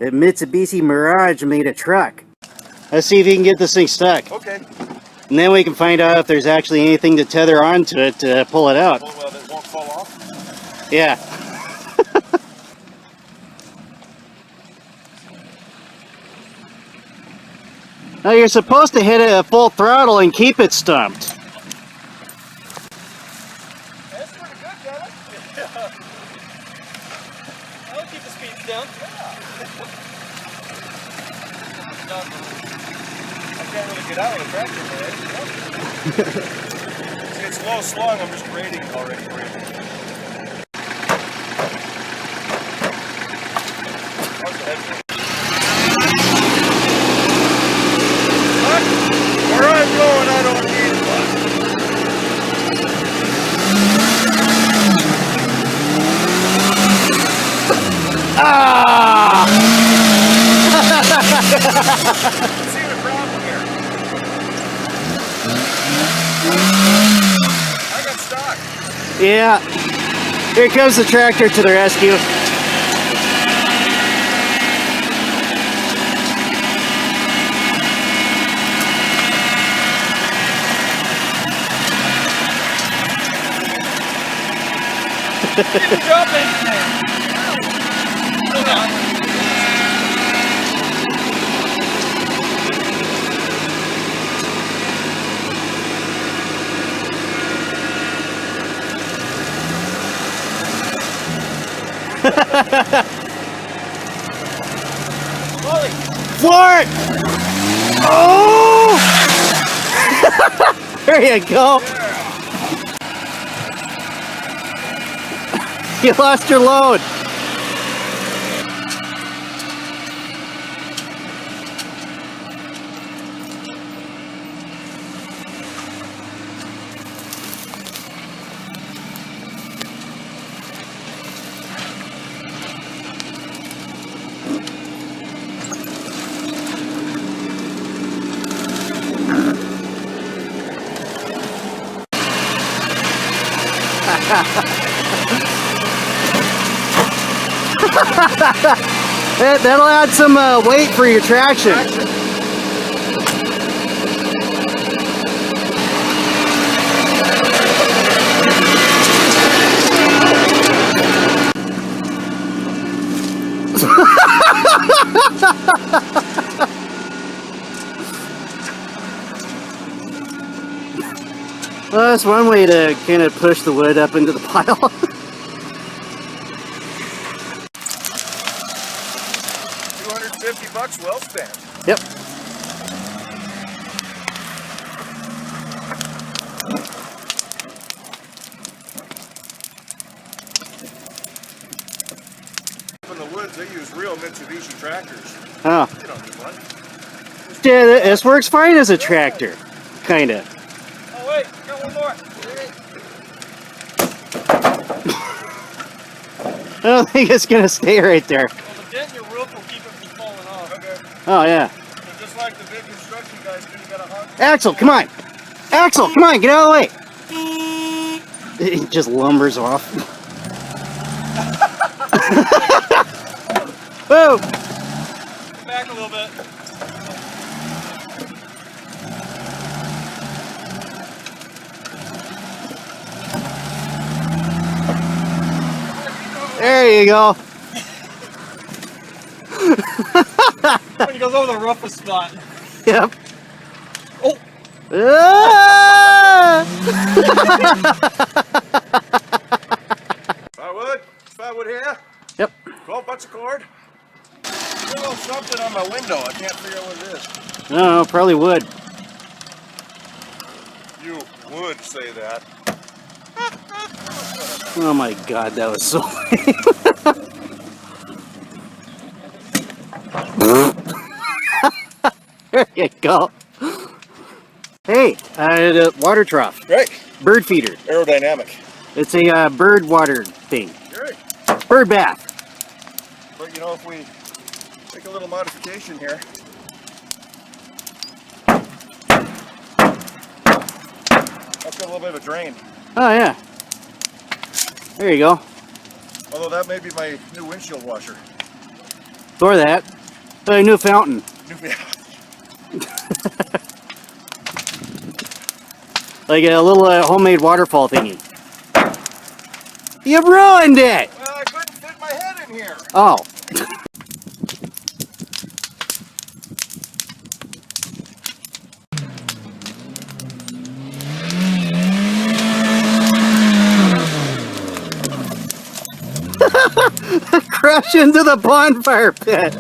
a Mitsubishi Mirage made a truck. Let's see if you can get this thing stuck. Okay. And then we can find out if there's actually anything to tether onto it to pull it out. Well, it won't fall off? Yeah. Now you're supposed to hit it at full throttle and keep it stumped. That's pretty good, Kevin. Yeah. I'll keep the speeds down. I can't really get out of the tractor, right? See, it's low slung, I'm just grading it already for you. Where I'm going, I don't need one. Ah! See the problem here. I got stuck. Yeah. Here comes the tractor to the rescue. Didn't drop anything. Hold on. Floor it! Oh! There you go. You lost your load. That'll add some weight for your traction. Well, that's one way to kind of push the wood up into the pile. $250 well spent. Yep. In the woods, they use real Mitsubishi tractors. Oh. You don't need one. Yeah, this works fine as a tractor. Kinda. Oh wait, got one more. I don't think it's gonna stay right there. Well, the dent in your roof will keep it from falling off. Okay. Oh yeah. So just like the big construction guys do, you gotta hunt. Axel, come on! Axel, come on, get out of the way! It just lumbers off. Whoa! Come back a little bit. There you go. When he goes over the roughest spot. Yep. Oh! Ah! Firewood here. Yep. 12 bucks a cord. There's a little something on my window. I can't figure out what it is. No, probably wood. You would say that. Oh my god, that was so There you go. Hey, the water trough. Right. Bird feeder. Aerodynamic. It's a bird water thing. Right. Bird bath. But you know, if we make a little modification here. That's got a little bit of a drain. Oh yeah. There you go. Although that may be my new windshield washer. Or that. A new fountain. Like a little homemade waterfall thingy. You ruined it! Well, I couldn't fit my head in here. Oh. Crash into the bonfire pit.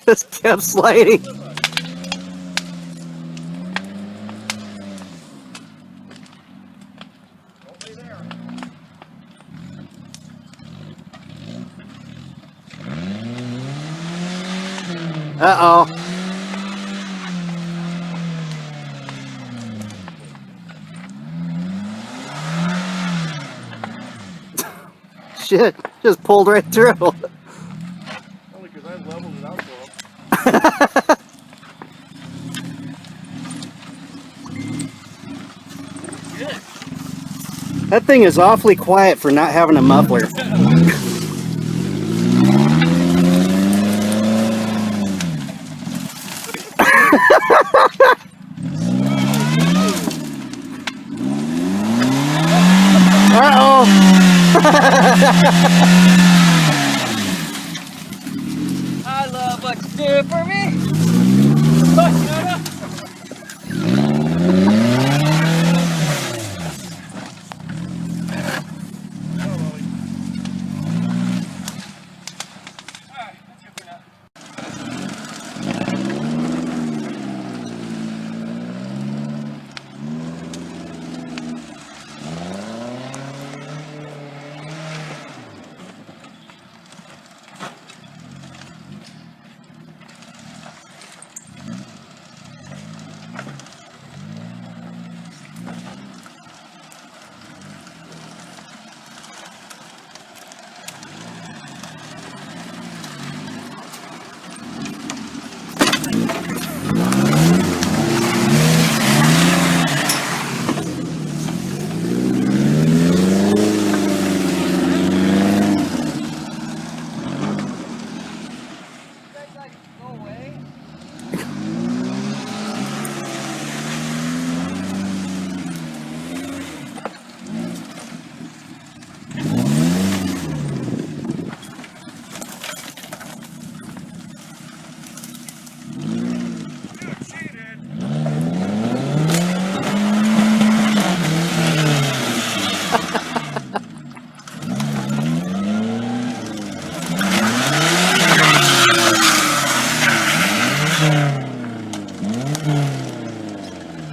Just kept sliding. Uh-oh. Shit, just pulled right through. Only because I leveled it out for him. That thing is awfully quiet for not having a muffler. Uh-oh. I love what you do for me.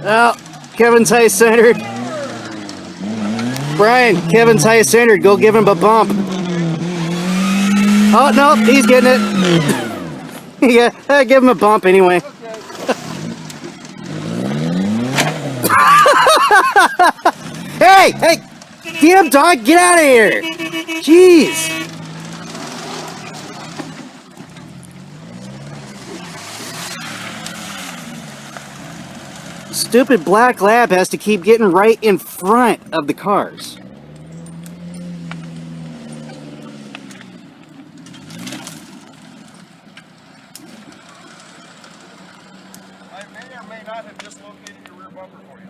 Oh, Kevin's high centered. Brian, Kevin's high centered. Go give him a bump. Oh, no, he's getting it. Yeah, give him a bump anyway. Hey, hey, damn dog, get out of here. Jeez. Stupid black lab has to keep getting right in front of the cars. I may or may not have dislocated your rear bumper for you.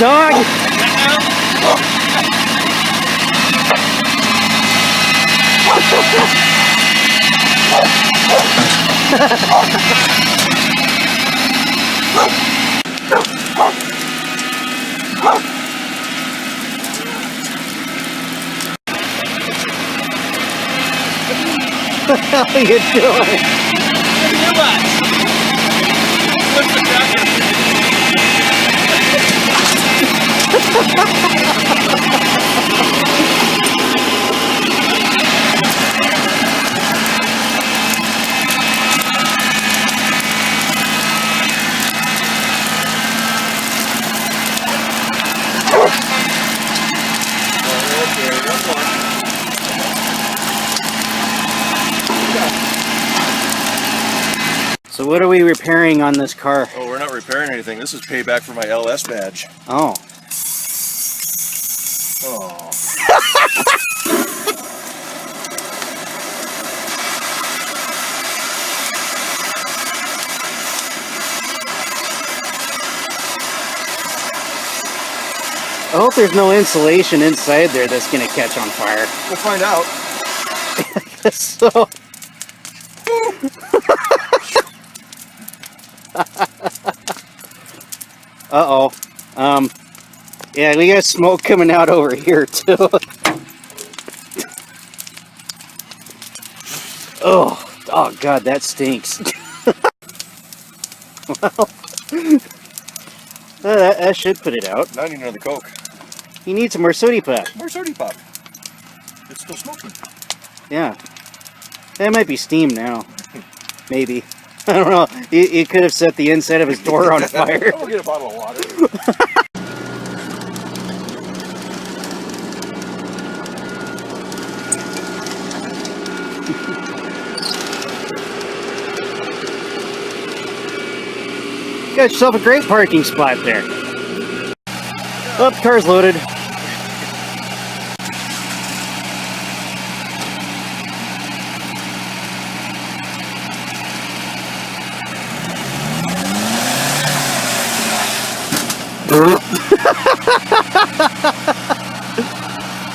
dog! What the hell are you doing? What's the tractor? So what are we repairing on this car? Oh, we're not repairing anything. This is payback for my LS badge. Oh. Oh. I hope there's no insulation inside there that's gonna catch on fire. We'll find out. So... Uh-oh. Yeah, we got smoke coming out over here, too. Oh, God, that stinks. Well, that should put it out. Now I need another Coke. You need some more sooty pop. More sooty pop. It's still smoking. Yeah. That might be steam now. Maybe. I don't know. He could have set the inside of his door on fire. We'll get a bottle of water. Got yourself a great parking spot there. Oh, the car's loaded.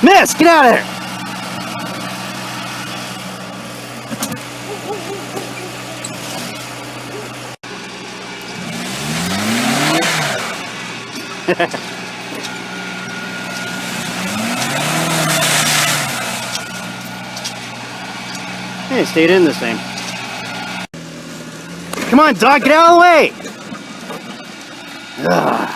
Miss, get out of there! Hey, stayed in this time. Come on, dog, get out of the way! Ugh.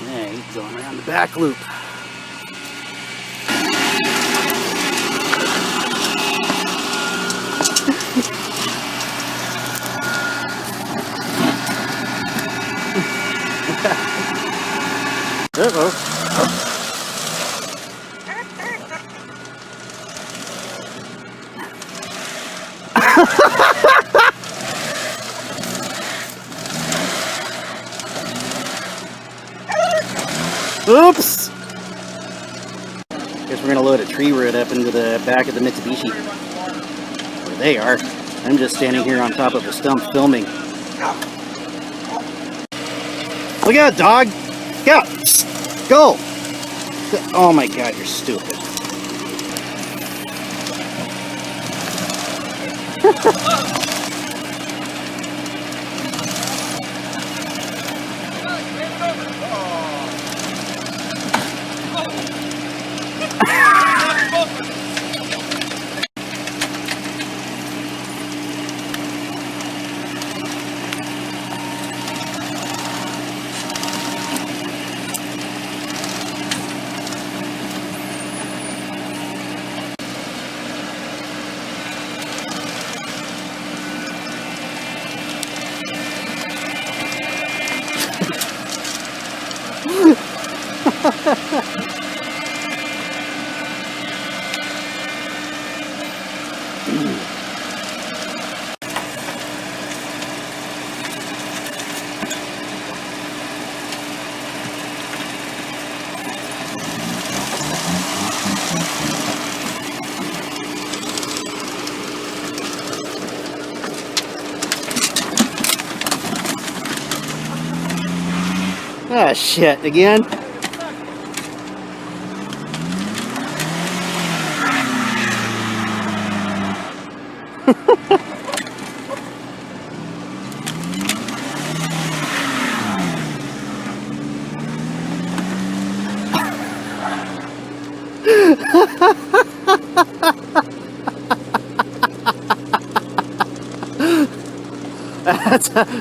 Yeah, he's going around the back loop. Uh-oh. Oops! Guess we're gonna load a tree root up into the back of the Mitsubishi. Where they are. I'm just standing here on top of a stump filming. Look out, dog! Go! Go! Oh my god, you're stupid. Ah, shit, again?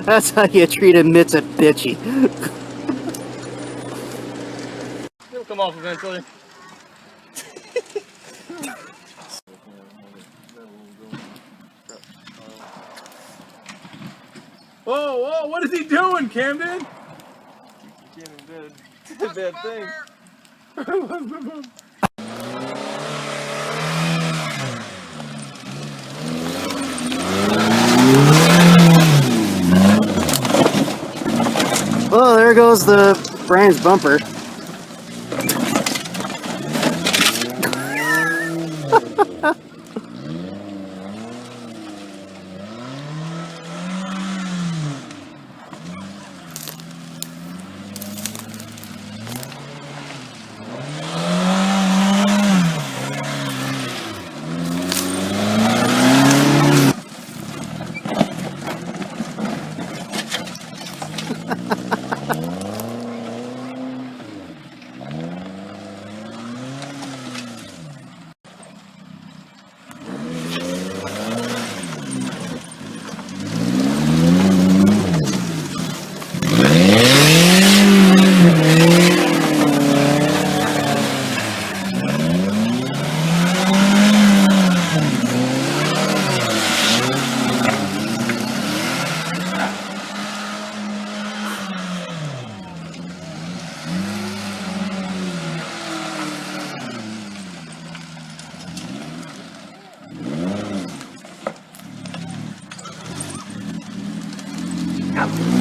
That's how you treat a Mitsubishi. It'll come off eventually. Whoa, whoa, what is he doing, Camden? Camden did a bad thing. Well, there goes the Brian's bumper. Come.